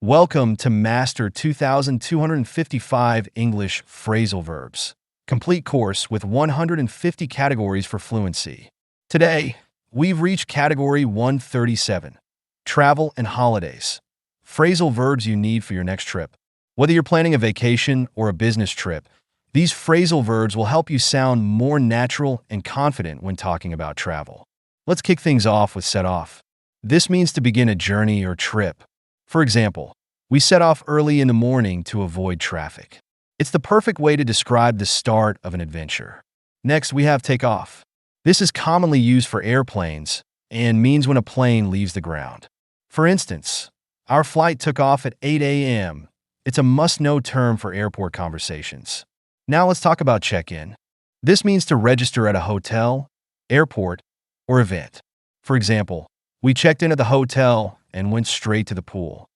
Welcome to Master 2255 English Phrasal Verbs, complete course with 150 categories for fluency. Today, we've reached category 137, Travel and Holidays. Phrasal verbs you need for your next trip. Whether you're planning a vacation or a business trip, these phrasal verbs will help you sound more natural and confident when talking about travel. Let's kick things off with set off. This means to begin a journey or trip. For example, we set off early in the morning to avoid traffic. It's the perfect way to describe the start of an adventure. Next, we have take off. This is commonly used for airplanes and means when a plane leaves the ground. For instance, our flight took off at 8 a.m. It's a must-know term for airport conversations. Now let's talk about check-in. This means to register at a hotel, airport, or event. For example, we checked in at the hotel and went straight to the pool.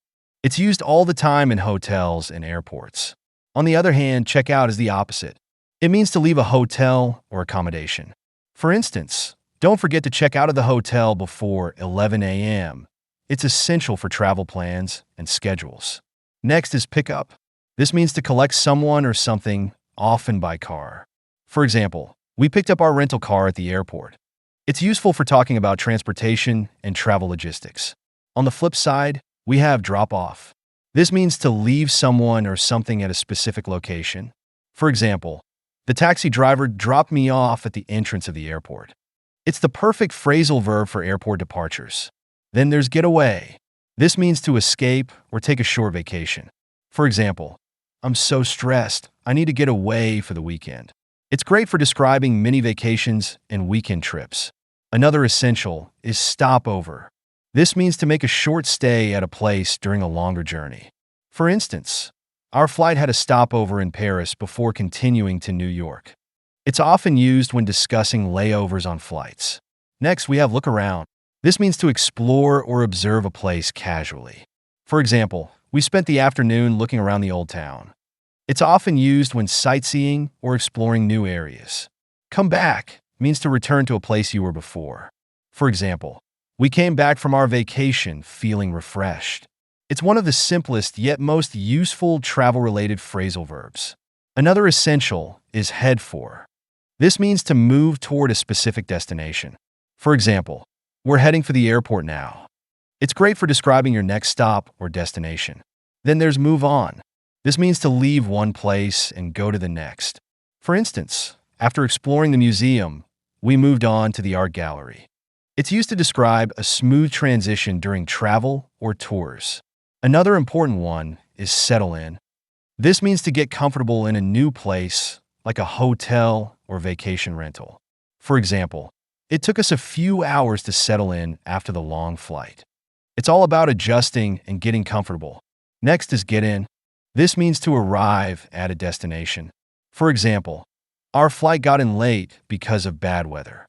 It's used all the time in hotels and airports. On the other hand, check out is the opposite. It means to leave a hotel or accommodation. For instance, don't forget to check out of the hotel before 11 a.m. It's essential for travel plans and schedules. Next is pick up. This means to collect someone or something, often by car. For example, we picked up our rental car at the airport. It's useful for talking about transportation and travel logistics. On the flip side, we have drop off. This means to leave someone or something at a specific location. For example, the taxi driver dropped me off at the entrance of the airport. It's the perfect phrasal verb for airport departures. Then there's get away. This means to escape or take a short vacation. For example, I'm so stressed, I need to get away for the weekend. It's great for describing mini vacations and weekend trips. Another essential is stopover. This means to make a short stay at a place during a longer journey. For instance, our flight had a stopover in Paris before continuing to New York. It's often used when discussing layovers on flights. Next, we have look around. This means to explore or observe a place casually. For example, we spent the afternoon looking around the old town. It's often used when sightseeing or exploring new areas. Come back means to return to a place you were before. For example, we came back from our vacation feeling refreshed. It's one of the simplest yet most useful travel-related phrasal verbs. Another essential is head for. This means to move toward a specific destination. For example, we're heading for the airport now. It's great for describing your next stop or destination. Then there's move on. This means to leave one place and go to the next. For instance, after exploring the museum, we moved on to the art gallery. It's used to describe a smooth transition during travel or tours. Another important one is settle in. This means to get comfortable in a new place, like a hotel or vacation rental. For example, it took us a few hours to settle in after the long flight. It's all about adjusting and getting comfortable. Next is get in. This means to arrive at a destination. For example, our flight got in late because of bad weather.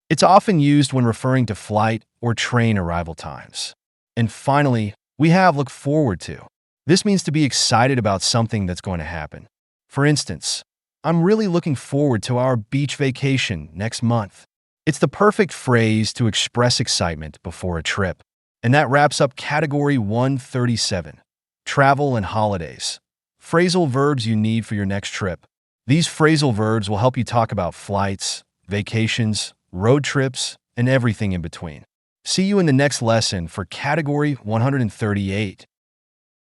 It's often used when referring to flight or train arrival times. And finally, we have look forward to. This means to be excited about something that's going to happen. For instance, I'm really looking forward to our beach vacation next month. It's the perfect phrase to express excitement before a trip. And that wraps up category 137. Travel and holidays. Phrasal verbs you need for your next trip. These phrasal verbs will help you talk about flights, vacations, road trips, and everything in between. See you in the next lesson for category 138.